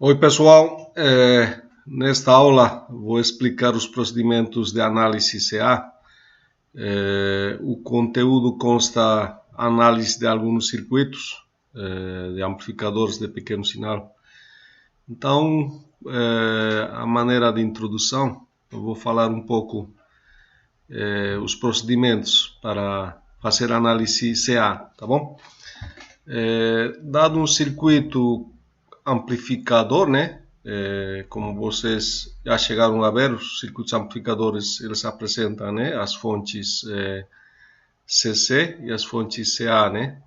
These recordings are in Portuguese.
Oi pessoal, nesta aula vou explicar os procedimentos de análise CA. O conteúdo consta análise de alguns circuitos de amplificadores de pequeno sinal. Então, a maneira de introdução, eu vou falar um pouco os procedimentos para fazer análise CA, tá bom? Dado um circuito amplificador, né? Como vocês já chegaram a ver, os circuitos amplificadores eles apresentam, né, as fontes CC e as fontes CA, né?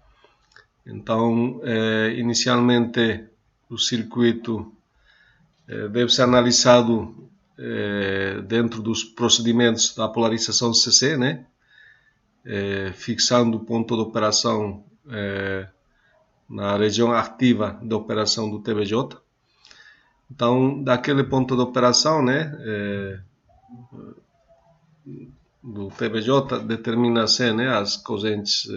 Então, inicialmente o circuito deve ser analisado dentro dos procedimentos da polarização CC, né? Fixando o ponto de operação na região ativa de operação do TBJ. Então, daquele ponto de operação, né, do TBJ, determina-se, né, as correntes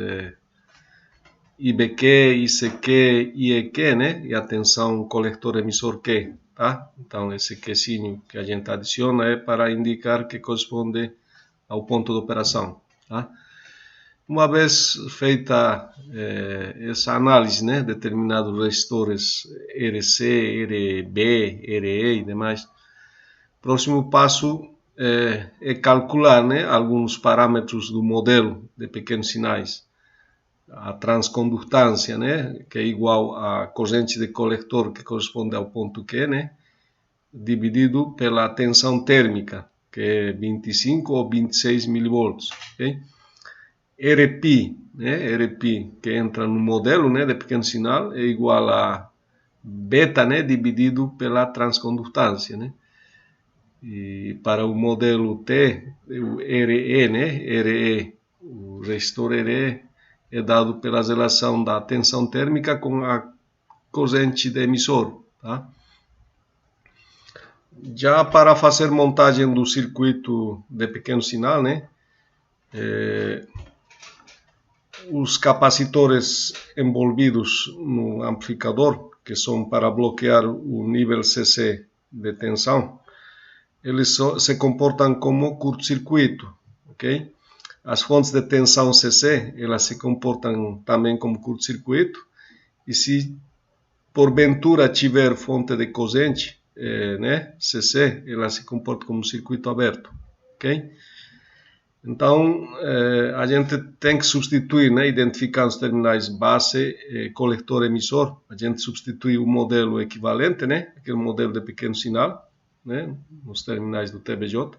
IBQ, ICQ, IEQ, né, e a tensão coletor-emissor Q, tá? Então, esse Qzinho que a gente adiciona é para indicar que corresponde ao ponto de operação, tá? Uma vez feita essa análise, né, determinados resistores RC, RB, RE e demais, próximo passo é calcular, né, alguns parâmetros do modelo de pequenos sinais. A transcondutância, né, que é igual à corrente de coletor que corresponde ao ponto Q, né, dividido pela tensão térmica, que é 25 ou 26 milivolts. Okay? RPI, né, RPI, que entra no modelo, né, de pequeno sinal, é igual a beta, né, dividido pela transcondutância, né. E para o modelo T, o RE, né, RE, o resistor RE é dado pela relação da tensão térmica com a corrente de emissor, tá? Já para fazer montagem do circuito de pequeno sinal, né, os capacitores envolvidos no amplificador, que são para bloquear o nível CC de tensão, eles se comportam como curto-circuito, ok? As fontes de tensão CC, elas se comportam também como curto-circuito, e se porventura tiver fonte de corrente, né, CC, ela se comporta como circuito aberto, ok? Então, a gente tem que substituir, né, identificar os terminais base, coletor, emissor, a gente substitui o modelo equivalente, né, aquele modelo de pequeno sinal, né, nos terminais do TBJ.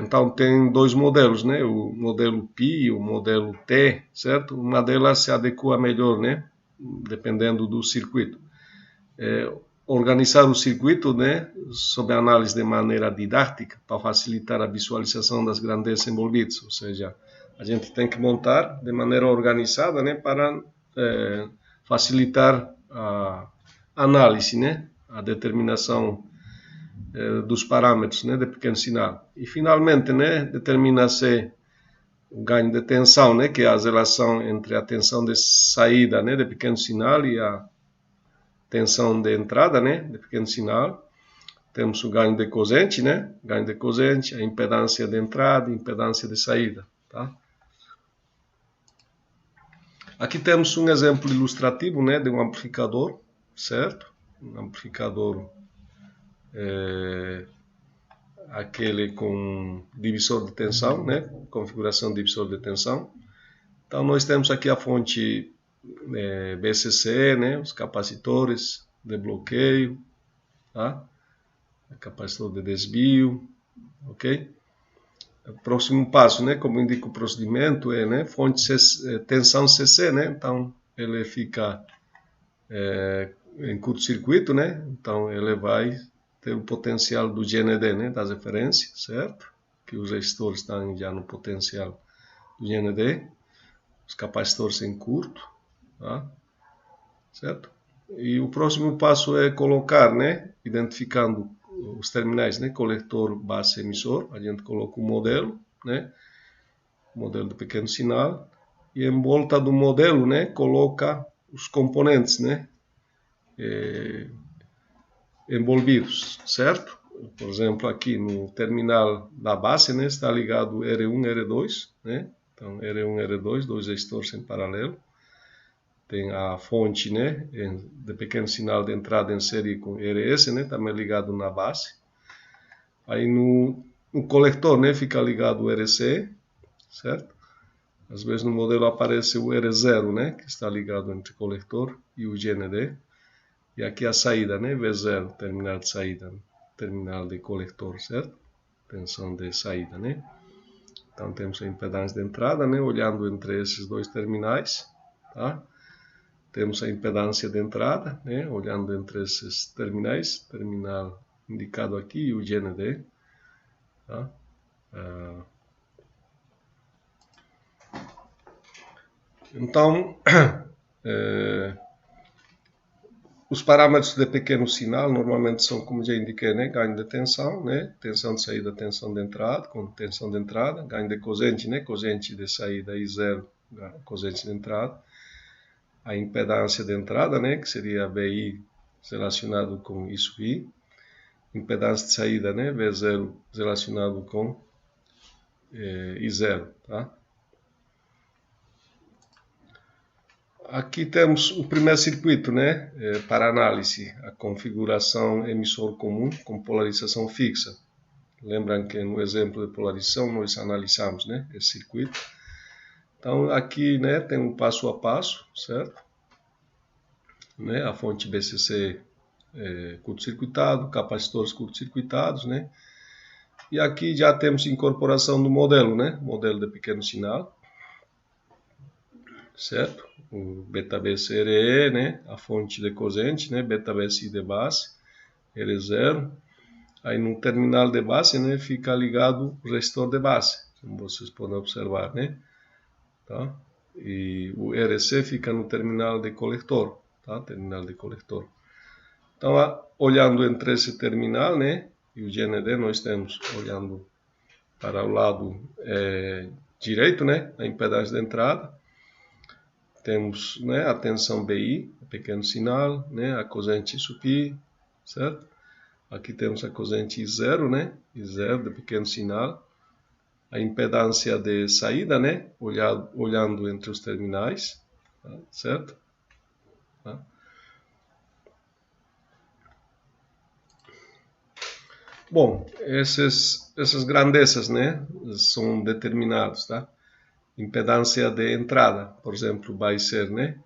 Então, tem dois modelos, né, o modelo Pi e o modelo T, certo? Uma delas se adequa melhor, né, dependendo do circuito. Organizar o circuito, né, sob análise de maneira didática, para facilitar a visualização das grandezas envolvidas, ou seja, a gente tem que montar de maneira organizada, né, para facilitar a análise, né, a determinação dos parâmetros, né, de pequeno sinal. E finalmente, né, determina-se o ganho de tensão, né, que é a relação entre a tensão de saída, né, de pequeno sinal e a tensão de entrada, né, de pequeno sinal. Temos o ganho de corrente, né, ganho de corrente, a impedância de entrada e impedância de saída, tá? Aqui temos um exemplo ilustrativo, né, de um amplificador, certo? Um amplificador aquele com divisor de tensão, né, configuração de divisor de tensão. Então nós temos aqui a fonte BCC, né, os capacitores de bloqueio, tá? Capacitor de desvio, ok? O próximo passo, né, como indica o procedimento, é, né, fonte tensão CC, né, então ele fica em curto-circuito, né, então ele vai ter o potencial do GND, né, das referências, certo? Que os resistores estão já no potencial do GND, os capacitores em curto, tá? Certo? E o próximo passo é colocar, né, identificando os terminais, né, coletor, base, emissor, a gente coloca o modelo, né, modelo de pequeno sinal, e em volta do modelo, né, coloca os componentes, né, envolvidos, certo? Por exemplo, aqui no terminal da base, né, está ligado R1 e R2, né? Então, R1 e R2, dois resistores em paralelo. Tem a fonte, né, de pequeno sinal de entrada em série com RS, né, também ligado na base. Aí no coletor, né, fica ligado o RC, certo? Às vezes no modelo aparece o R0, né, que está ligado entre o coletor e o GND. E aqui a saída, né, V0, terminal de saída, terminal de coletor, certo? Tensão de saída, né? Então temos a impedância de entrada, né, olhando entre esses dois terminais, tá? Temos a impedância de entrada, né, olhando entre esses terminais, terminal indicado aqui e o GND, tá? Então, os parâmetros de pequeno sinal normalmente são, como já indiquei, né, ganho de tensão, né, tensão de saída, tensão de entrada, com tensão de entrada, ganho de corrente, né, corrente de saída e zero, corrente de entrada. A impedância de entrada, né, que seria VI relacionado com I sub I. Impedância de saída, né, V0 relacionado com I0, tá? Aqui temos o primeiro circuito, né, para análise, a configuração emissor comum com polarização fixa. Lembram que no exemplo de polarização nós analisamos, né, esse circuito. Então aqui, né, tem um passo a passo, certo? Né, a fonte BCC curto-circuitado, capacitores curto-circuitados, né? E aqui já temos incorporação do modelo, né? Modelo de pequeno sinal, certo? O beta-BCRE, né? A fonte de corrente, né? Beta-BCI de base, R0. Aí no terminal de base, né? Fica ligado o resistor de base, como vocês podem observar, né? Tá? E o RC fica no terminal de coletor, tá? Terminal de coletor. Então, olhando entre esse terminal, né, e o GND, nós temos, olhando para o lado direito, né, a impedância de entrada, temos, né, a tensão BI, pequeno sinal, né, a corrente sub I, certo? Aqui temos a corrente I0, né, I0 de pequeno sinal, a impedância de saída, né, olhando entre os terminais, tá? Certo? Tá? Bom, essas grandezas, né, são determinados, tá? Impedância de entrada, por exemplo, vai ser, né,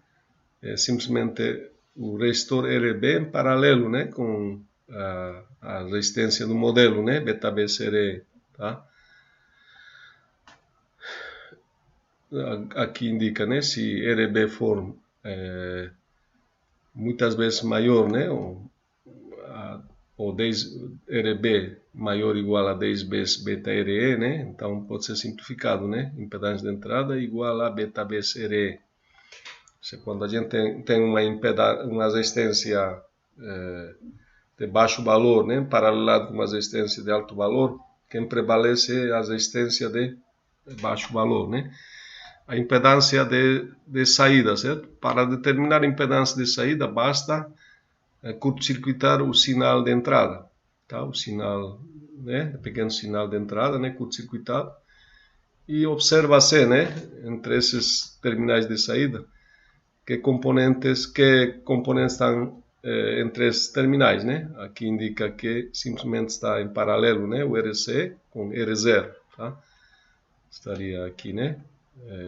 simplesmente o resistor RB em paralelo, né, com a resistência do modelo, né, beta-BCRE, tá? Aqui indica, né, se RB for muitas vezes maior, né, ou 10 RB maior ou igual a 10 vezes beta RE, né? Então pode ser simplificado, né? Impedância de entrada igual a beta BCRE. Quando a gente tem uma resistência de baixo valor, né? Paralelado com uma resistência de alto valor, quem prevalece é a resistência de baixo valor, né? A impedância de saída, certo? Para determinar a impedância de saída, basta curto-circuitar o sinal de entrada, tá? O sinal, né, pequeno sinal de entrada, né, curto-circuitado, e observa-se, né, entre esses terminais de saída, que componentes estão entre esses terminais, né? Aqui indica que simplesmente está em paralelo, né, o RC com R0, tá? Estaria aqui, né,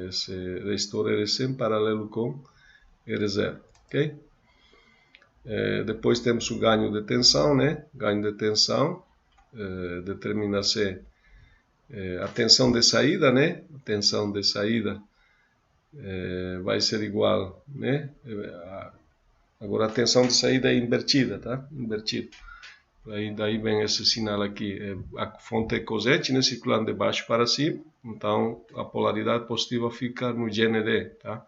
esse resistor RC em paralelo com R0, ok? Depois temos o ganho de tensão, né? Ganho de tensão determina-se a tensão de saída, né? A tensão de saída vai ser igual, né? Agora a tensão de saída é invertida, tá? Invertido. Daí vem esse sinal aqui, a fonte é corrente, né? Circulando de baixo para cima, então a polaridade positiva fica no GND, tá?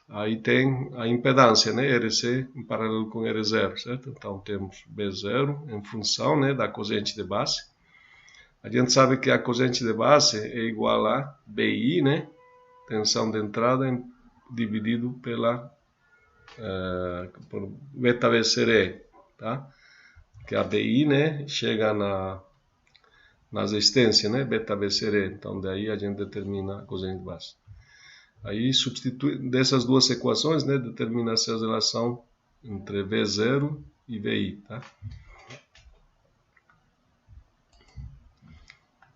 Aí tem a impedância, né, RC em paralelo com R0, certo? Então temos B0 em função, né, da corrente de base. A gente sabe que a corrente de base é igual a BI, né, tensão de entrada dividido pela por beta BCD, tá? Que a BI, né, chega na resistência, né, beta BCD. Então daí a gente determina a coseno de base. Aí substitui dessas duas equações, né, determina-se a relação entre V0 e VI, tá?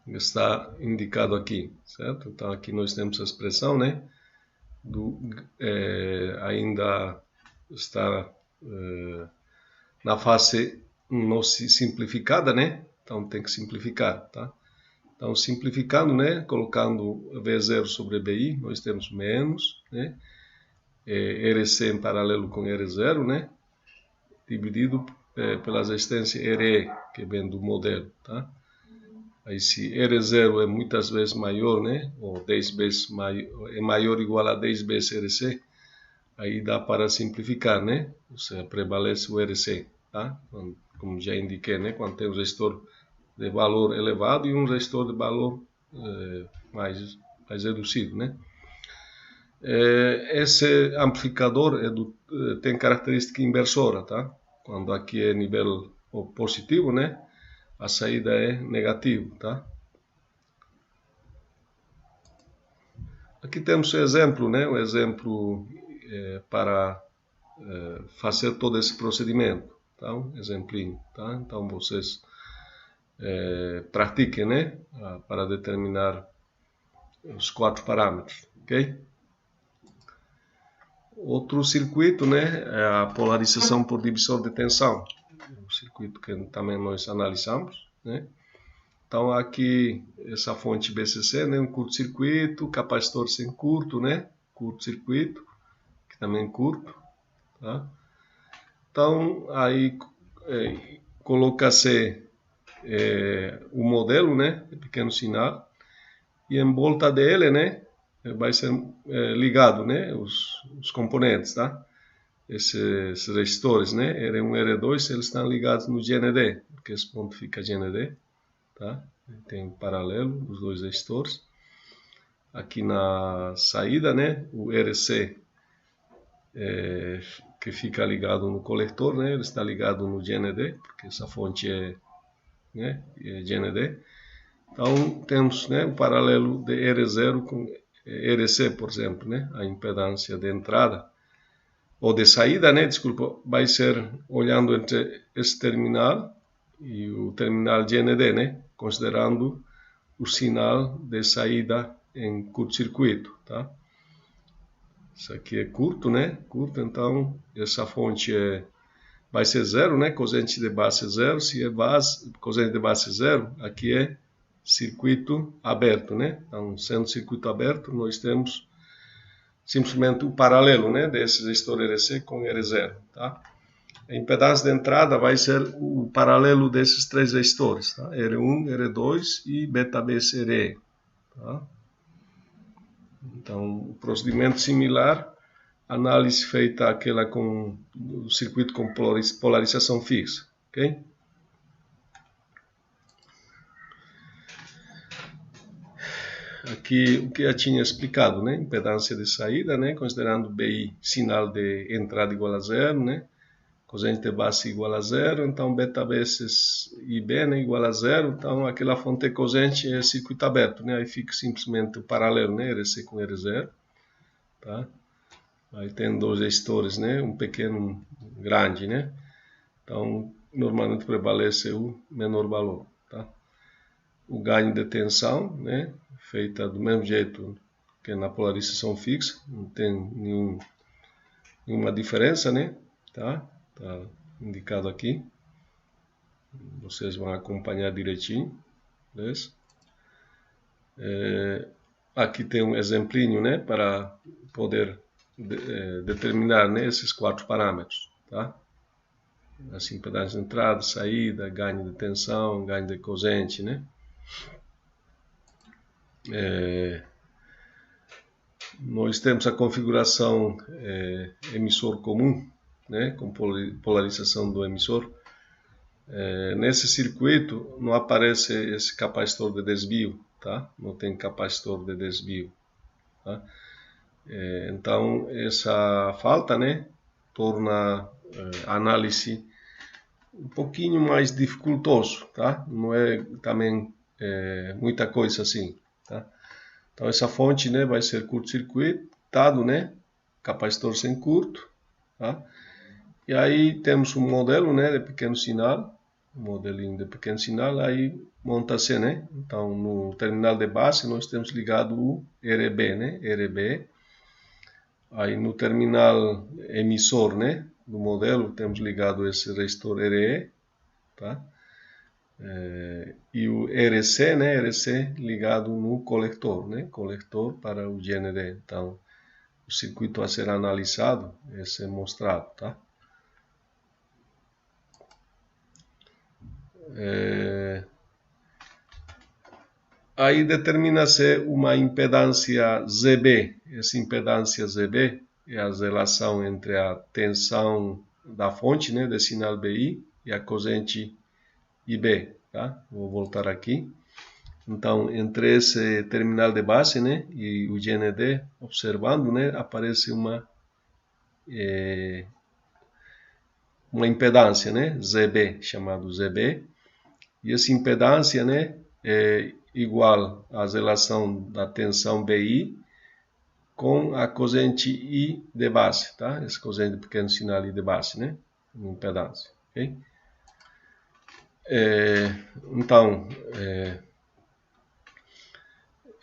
Está indicado aqui, certo? Então aqui nós temos a expressão, né, ainda está na fase não simplificada, né? Então tem que simplificar, tá? Então simplificando, né, colocando V0 sobre BI, nós temos menos, né, RC em paralelo com R0, né, dividido pela resistência RE, que vem do modelo, tá? Aí se R0 é muitas vezes maior, né, ou 10 vezes maior, é maior ou igual a 10 vezes RC, aí dá para simplificar, né? Ou seja, prevalece o RC, tá? Como já indiquei, né? Quando tem um resistor de valor elevado e um resistor de valor mais reduzido, né? Esse amplificador tem característica inversora, tá? Quando aqui é nível positivo, né? A saída é negativo, tá? Aqui temos o exemplo, né? O exemplo para fazer todo esse procedimento, tá? Um exemplinho, tá? Então vocês pratiquem, né? Para determinar os 4 parâmetros, ok? Outro circuito, né? É a polarização por divisor de tensão, o circuito que também nós analisamos, né? Então aqui essa fonte BCC, né, um curto-circuito, capacitor sem curto, né, curto-circuito, que também é curto, tá? Então aí coloca-se o modelo, né, de pequeno sinal, e em volta dele, né, vai ser ligado, né, os componentes, tá? Esses resistores, né, R1 e R2, eles estão ligados no GND, porque esse ponto fica GND. Tá? Tem paralelo os dois resistores. Aqui na saída, né, o RC que fica ligado no coletor, né, ele está ligado no GND, porque essa fonte é GND. Então temos, né, o paralelo de R0 com RC, por exemplo, né, a impedância de entrada ou de saída, né, desculpa, vai ser olhando entre esse terminal e o terminal GND, né, considerando o sinal de saída em curto-circuito, tá? Isso aqui é curto, né? Curto, então essa fonte vai ser zero, né? Corrente de base zero. Se é corrente de base zero, aqui é circuito aberto, né? Então, sendo circuito aberto, nós temos simplesmente o paralelo, né? Desse resistor RC com R0, tá? A impedância de entrada vai ser o paralelo desses três resistores, tá? R1, R2 e beta BCD. Tá? Então, o procedimento similar, análise feita aquela com o circuito com polarização fixa. Okay? Aqui o que eu tinha explicado, né? Impedância de saída, né? Considerando BI sinal de entrada igual a zero, né? Corrente de base igual a zero, então beta vezes IB, né, igual a zero, então aquela fonte de corrente é circuito aberto, né, aí fica simplesmente o paralelo, né, RC com R0, tá? Aí tem dois resistores, né, um pequeno, um grande, né, então normalmente prevalece o menor valor, tá? O ganho de tensão, né, feita do mesmo jeito que na polarização fixa, não tem nenhuma diferença, né, tá? Tá indicado aqui. Vocês vão acompanhar direitinho. Beleza? Aqui tem um exemplinho, né, para poder determinar, né, esses 4 parâmetros. Tá? Assim, impedância de entrada, saída, ganho de tensão, ganho de corrente. Né? Nós temos a configuração emissor comum, né, com polarização do emissor. Nesse circuito não aparece esse capacitor de desvio, tá? Não tem capacitor de desvio, tá? Então essa falta, né, torna a análise um pouquinho mais dificultoso, tá? Não é também muita coisa assim, tá? Então essa fonte, né, vai ser curto-circuitado, né, capacitor sem curto, tá? E aí temos um modelo, né, de pequeno sinal, um modelinho de pequeno sinal, aí monta-se, né? Então no terminal de base nós temos ligado o RB, né, RB. Aí no terminal emissor, né, do modelo temos ligado esse resistor RE, tá? E o RC, né, RC ligado no coletor, né, coletor para o GND. Então o circuito a ser analisado é mostrado, tá? Aí determina-se uma impedância ZB. Essa impedância ZB é a relação entre a tensão da fonte, né, de sinal BI e a corrente IB, tá? Vou voltar aqui. Então, entre esse terminal de base, né, e o GND, observando, né, aparece uma impedância, né, ZB, chamado ZB. E essa impedância, né, é igual à relação da tensão BI com a corrente I de base, tá? Essa corrente de pequeno sinal I de base, né? Uma impedância, ok? Então,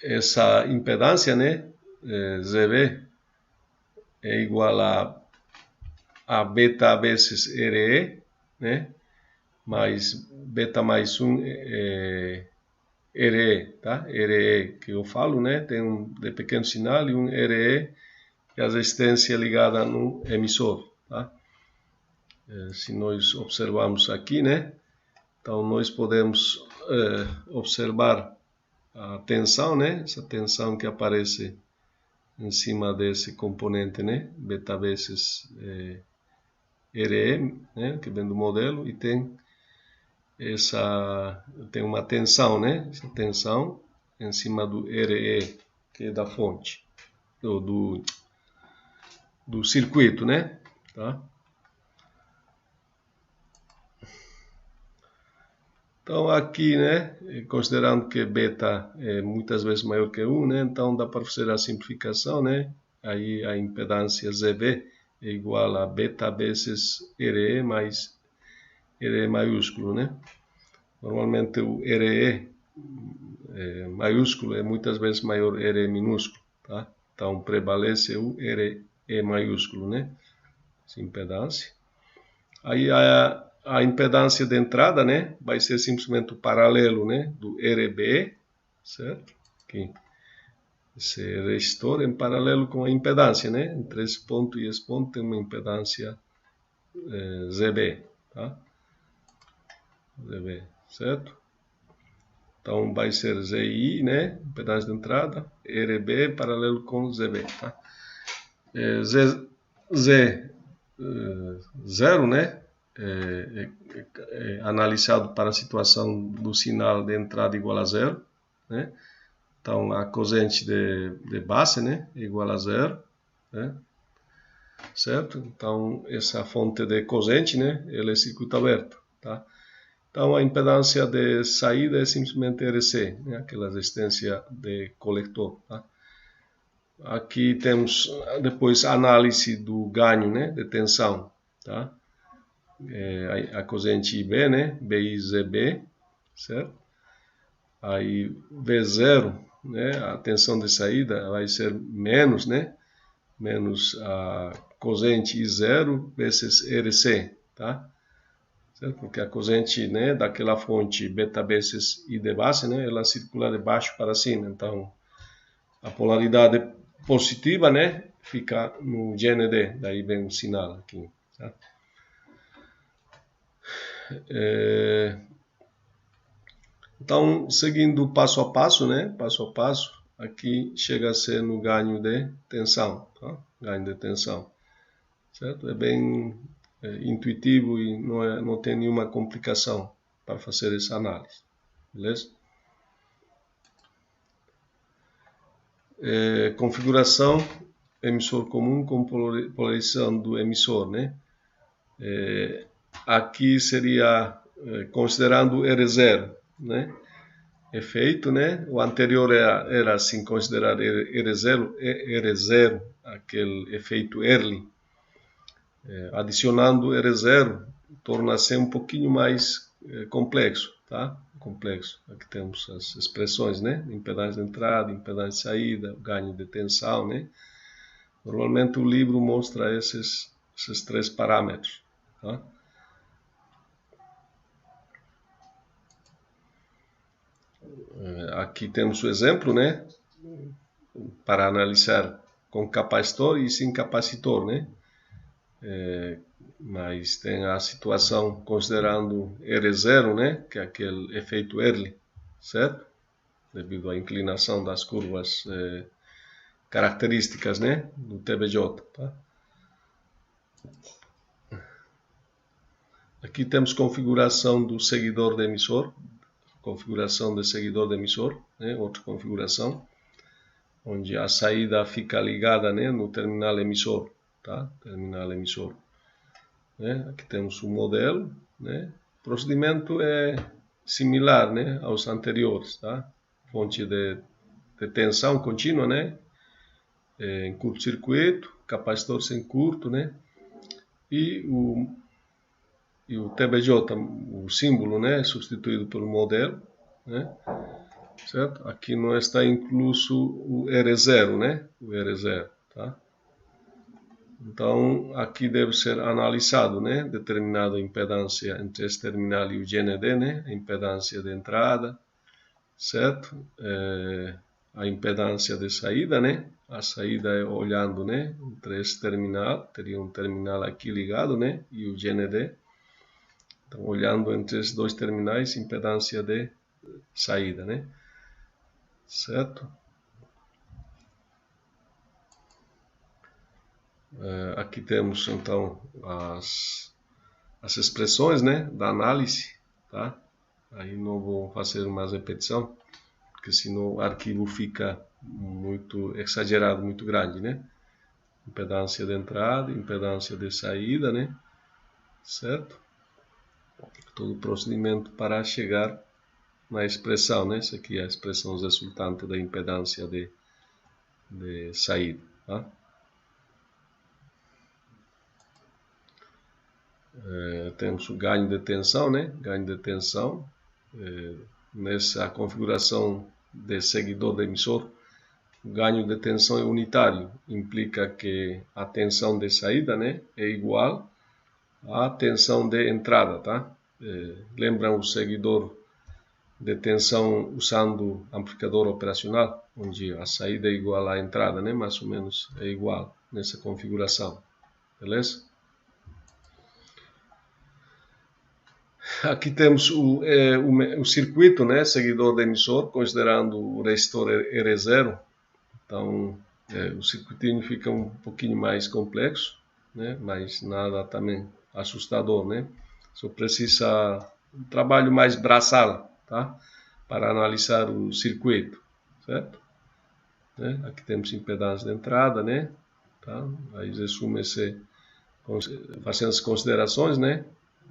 essa impedância, né, ZB, é igual a beta vezes RE, né? Mais beta mais 1 RE, tá? RE que eu falo, né? Tem um de pequeno sinal e um RE que é a resistência ligada no emissor, tá? Se nós observarmos aqui, né? Então nós podemos observar a tensão, né? Essa tensão que aparece em cima desse componente, né? Beta vezes RE, né? Que vem do modelo, e tem uma tensão, né? Essa tensão em cima do RE, que é da fonte, do circuito, né? Tá? Então aqui, né, considerando que beta é muitas vezes maior que 1, né, então dá para fazer a simplificação, né? Aí a impedância ZB é igual a beta vezes RE mais RE maiúsculo, né? Normalmente o RE maiúsculo é muitas vezes maior RE minúsculo, tá? Então prevalece o RE maiúsculo, né? Essa impedância. Aí a impedância de entrada, né, vai ser simplesmente o paralelo, né, do RB, certo? Aqui. Esse resistor em paralelo com a impedância, né? Entre esse ponto e esse ponto tem uma impedância ZB, tá? ZB, certo? Então vai ser ZI, né? Impedância de entrada, RB paralelo com ZB, tá? Z0, né? Analisado para a situação do sinal de entrada igual a zero, né? Então a corrente de base, né, é igual a zero, né? Certo? Então essa fonte de corrente, né, ela é circuito aberto, tá? Então a impedância de saída é simplesmente RC, né, aquela resistência de coletor, tá? Aqui temos depois a análise do ganho, né, de tensão, tá? A corrente IB, né, BIZB, certo? Aí V0, né, a tensão de saída vai ser menos, né, menos a corrente I0 vezes RC, tá? Certo? Porque a corrente, né, daquela fonte beta vezes I de base, né, ela circula de baixo para cima, então a polaridade positiva, né, fica no GND, daí vem o sinal aqui, tá? Então, seguindo passo a passo, né, passo a passo, aqui chega a ser no ganho de tensão, tá? Ganho de tensão, certo? É bem intuitivo e não tem nenhuma complicação para fazer essa análise, beleza? Configuração emissor comum com polarização do emissor, né? Aqui seria considerando R0, né? Efeito, né? O anterior era assim considerar R0, aquele efeito Early. Adicionando R0 torna-se um pouquinho mais complexo, tá? Complexo. Aqui temos as expressões, né? Impedância de entrada, impedância de saída, ganho de tensão, né? Normalmente o livro mostra esses três parâmetros, tá? Aqui temos o exemplo, né? Para analisar com capacitor e sem capacitor, né? Mas tem a situação considerando R0, né? Que é aquele efeito Early, certo? Devido à inclinação das curvas características, né? Do TBJ, tá? Aqui temos configuração do seguidor de emissor, configuração de seguidor de emissor, né? Outra configuração, onde a saída fica ligada, né? No terminal emissor, tá? Terminal emissor. Né? Aqui temos o modelo, né? O procedimento é similar, né, aos anteriores, tá? Fonte de tensão contínua, né? Em curto-circuito, capacitor sem curto, né? E o TBJ, o símbolo, né, substituído pelo modelo, né? Certo? Aqui não está incluso o R0, né? O R0, tá? Então, aqui deve ser analisado, né, determinada impedância entre esse terminal e o GND, né, a impedância de entrada, certo? A impedância de saída, né, a saída é olhando, né, entre esse terminal, teria um terminal aqui ligado, né, e o GND. Então, olhando entre esses dois terminais, impedância de saída, né, certo? Aqui temos então as expressões, né, da análise, tá? Aí não vou fazer mais repetição, porque senão o arquivo fica muito exagerado, muito grande, né? Impedância de entrada, impedância de saída, né? Certo? Todo o procedimento para chegar na expressão, né? Essa aqui é a expressão resultante da impedância de saída, tá? Temos o ganho de tensão, né? Ganho de tensão. Nessa configuração de seguidor de emissor, o ganho de tensão é unitário. Implica que a tensão de saída, né, é igual à tensão de entrada, tá? Lembram o seguidor de tensão usando amplificador operacional, onde a saída é igual à entrada, né? Mais ou menos é igual nessa configuração. Beleza? Aqui temos o circuito, né, seguidor de emissor, considerando o resistor R0. Então, o circuitinho fica um pouquinho mais complexo, né, mas nada também assustador, né? Só precisa um trabalho mais braçal, tá? Para analisar o circuito, certo? Né? Aqui temos impedância de entrada, né? Tá? Aí resume-se fazendo as considerações, né?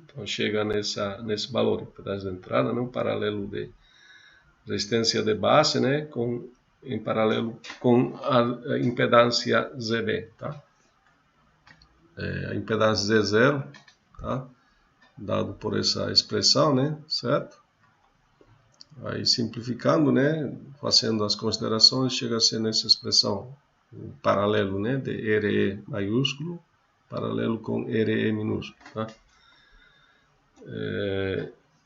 Então chega nesse valor, impedância de entrada, né? Um paralelo de resistência de base, né? Em paralelo com a impedância ZB, tá? A impedância Z0, tá? Dado por essa expressão, né? Certo? Aí simplificando, né? Fazendo as considerações, chega a ser nessa expressão paralelo, né? De RE maiúsculo, paralelo com RE minúsculo, tá?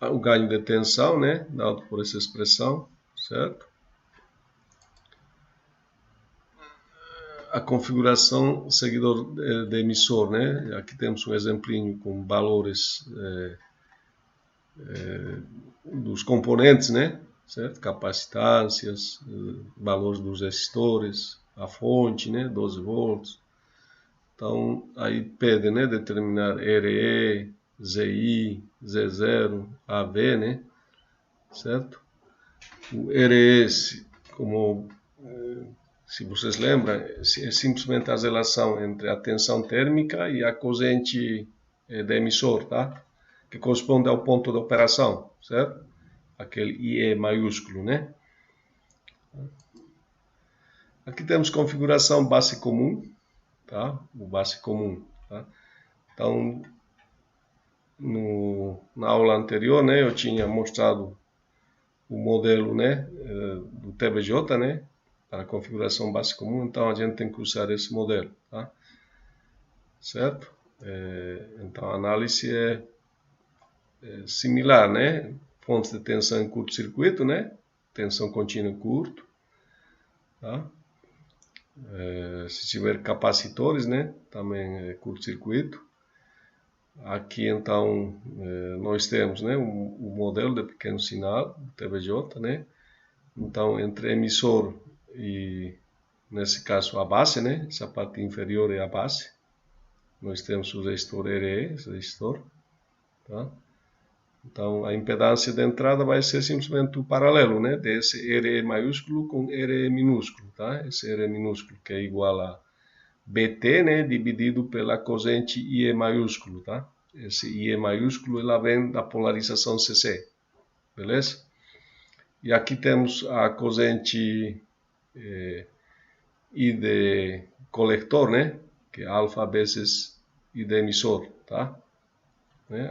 O ganho de tensão, né? Dado por essa expressão, certo? A configuração seguidor de emissor, né? Aqui temos um exemplinho com valores dos componentes, né? Certo? Capacitâncias, valores dos resistores, a fonte, né? 12 volts. Então, aí pede, né? Determinar RE, ZI, Z0, AV, né? Certo? O RS como se vocês lembram, é simplesmente a relação entre a tensão térmica e a corrente de emissor, tá? Que corresponde ao ponto de operação, certo? Aquele IE maiúsculo, né? Aqui temos configuração base comum, tá? O base comum, tá? Então, na aula anterior, né, eu tinha mostrado o modelo, né, do TBJ, né, para a configuração base comum, então a gente tem que usar esse modelo, tá? Certo? Então a análise é similar, né? Fontes de tensão em curto-circuito, né? Tensão contínua em curto, tá? Se tiver capacitores, né? Também é curto-circuito. Aqui então nós temos, né, o modelo de pequeno sinal, o TBJ, né? Então entre emissor e, nesse caso, a base, né? Essa parte inferior é a base. Nós temos o resistor RE, esse resistor, tá? Então a impedância de entrada vai ser simplesmente o paralelo, né, desse RE maiúsculo com RE minúsculo, tá? Esse RE minúsculo que é igual a BT, né, dividido pela corrente IE maiúsculo, tá? Esse IE maiúsculo ela vem da polarização CC, beleza? E aqui temos a corrente I de coletor, né, que é alfa vezes I de emissor, tá?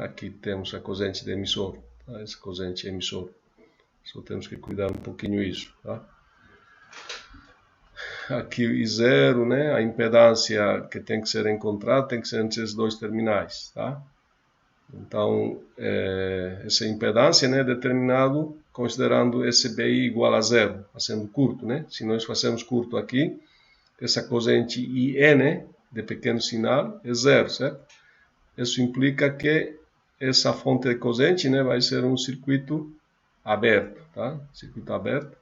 Aqui temos a corrente de emissor, tá? Essa corrente emissor. Só temos que cuidar um pouquinho isso, tá? Aqui o I0, né? A impedância que tem que ser encontrada tem que ser entre esses dois terminais, tá? Então, essa impedância, né, é determinado considerando esse BI igual a zero, sendo curto, né? Se nós fazemos curto aqui, essa corrente IE, né, de pequeno sinal, é zero, certo? Isso implica que essa fonte de corrente, né, vai ser um circuito aberto, tá? Circuito aberto.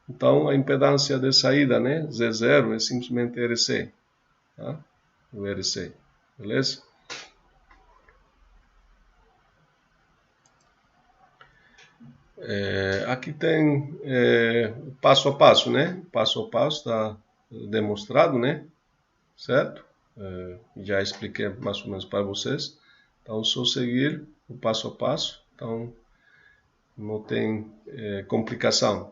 Então, a impedância de saída, né, Z0, é simplesmente RC, tá? O RC, beleza? Aqui tem o passo a passo, né? Passo a passo está demonstrado, né? Certo? Já expliquei mais ou menos para vocês. Então, só seguir o passo a passo. Então, não tem complicação.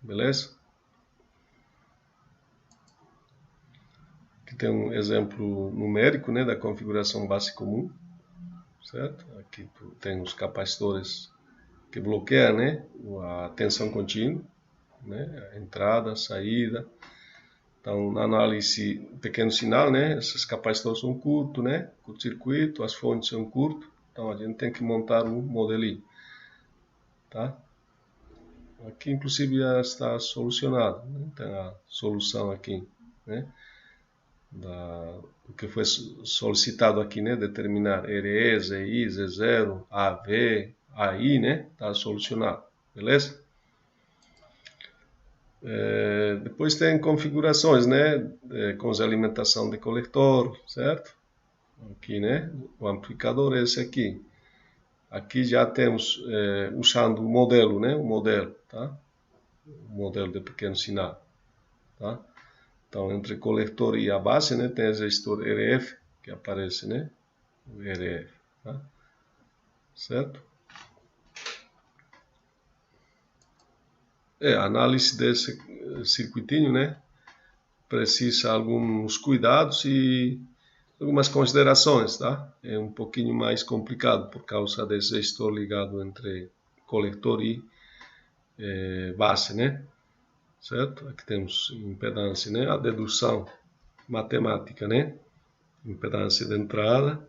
Beleza? Aqui tem um exemplo numérico, né, da configuração base comum. Certo? Aqui tem os capacitores que bloqueiam, né, a tensão contínua, né, a entrada, a saída. Então, na análise pequeno sinal, né, esses capacitores são curtos, né, curto-circuito, as fontes são curtas. Então, a gente tem que montar um modelinho, tá? Aqui, inclusive, já está solucionado, né? Tem a solução aqui, né, do que foi solicitado aqui, né, determinar RE, ZI, Z0, AV, AI, né, está solucionado, beleza? Depois tem configurações, né, com a alimentação de coletor, certo? Aqui, né, o amplificador é esse aqui. Aqui já temos, usando o modelo, né, o modelo, tá? O modelo de pequeno sinal, tá? Então, entre coletor e a base, né, tem o resistor RF, que aparece, né, o RF, tá? Certo? A análise desse circuitinho, né, precisa alguns cuidados e algumas considerações, tá? É um pouquinho mais complicado por causa desse resistor ligado entre coletor e base, né? Certo? Aqui temos impedância, né? A dedução matemática, né? Impedância de entrada.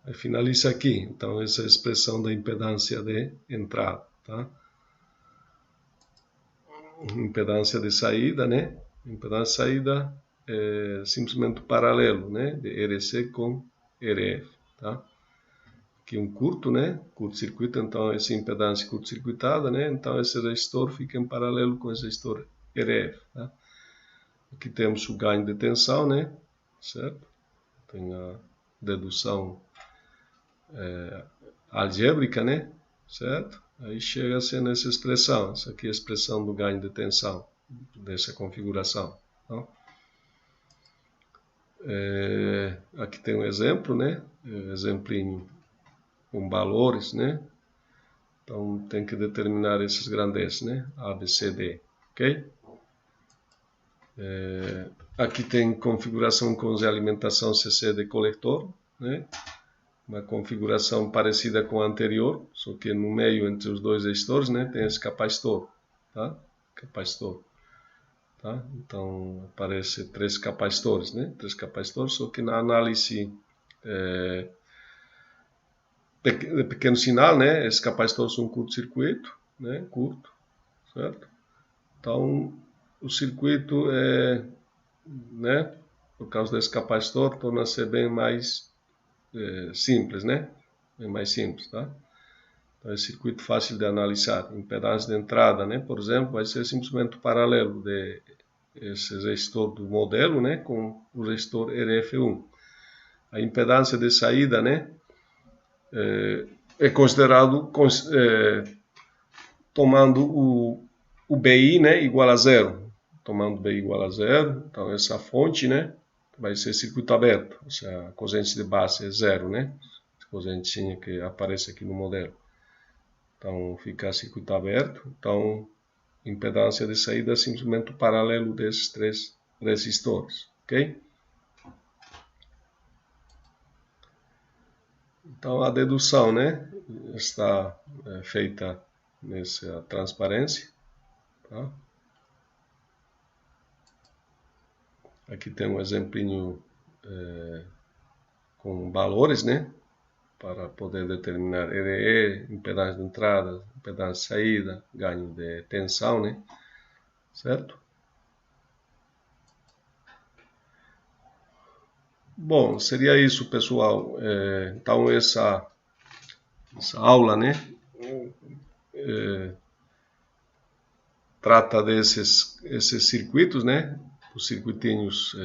Aí finaliza aqui. Então, essa é a expressão da impedância de entrada, tá? Impedância de saída, né? Impedância de saída é simplesmente o paralelo, né? De RC com RF, tá? Aqui um curto, né? Curto-circuito, então essa impedância curto-circuitada, né? Então esse resistor fica em paralelo com esse resistor RF, tá? Aqui temos o ganho de tensão, né? Certo? Tem a dedução algébrica, né? Certo? Aí chega a ser nessa expressão. Essa aqui é a expressão do ganho de tensão, dessa configuração. Então, aqui tem um exemplo, né? Exemplinho com valores, né? Então tem que determinar essas grandezas, né? A, B, C, D, ok? Aqui tem configuração com alimentação CC de coletor, né? Uma configuração parecida com a anterior, só que no meio entre os dois resistores, né? Tem esse capacitor, tá? Capacitor. Tá? Então aparece 3 capacitores, né? 3 capacitores, só que na análise de pequeno sinal, né? Esses capacitores são curto-circuito, né? Curto, certo? Então o circuito né? Por causa desse capacitor torna-se bem mais simples, né? Bem mais simples, tá? Então é circuito fácil de analisar. Impedância de entrada, né? Por exemplo, vai ser simplesmente o paralelo de esse resistor do modelo, né, com o resistor RF1. A impedância de saída, né, é considerado tomando o BI, né, igual a zero. Tomando BI igual a zero, então essa fonte, né, vai ser circuito aberto. Ou seja, a corrente de base é zero, né, a correntinha que aparece aqui no modelo. Então fica circuito aberto. Então impedância de saída é simplesmente o paralelo desses 3 resistores, ok? Então a dedução, né, está feita nessa transparência, tá? Aqui tem um exemplinho com valores, né, para poder determinar RE, impedância de entrada, impedância de saída, ganho de tensão, né, certo? Bom, seria isso, pessoal. Então essa aula, né, trata esses circuitos, né, os circuitinhos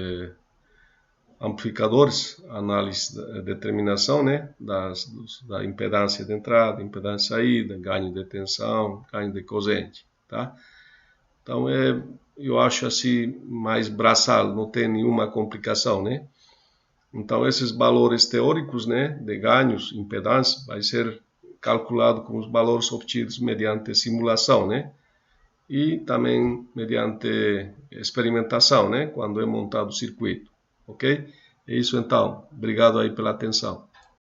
amplificadores, análise, determinação, né, da impedância de entrada, impedância de saída, ganho de tensão, ganho de corrente, tá? Então eu acho assim mais braçal, não tem nenhuma complicação, né? Então esses valores teóricos, né, de ganhos, impedância, vai ser calculado com os valores obtidos mediante simulação, né? E também mediante experimentação, né, quando é montado o circuito, ok? É isso então. Obrigado aí pela atenção.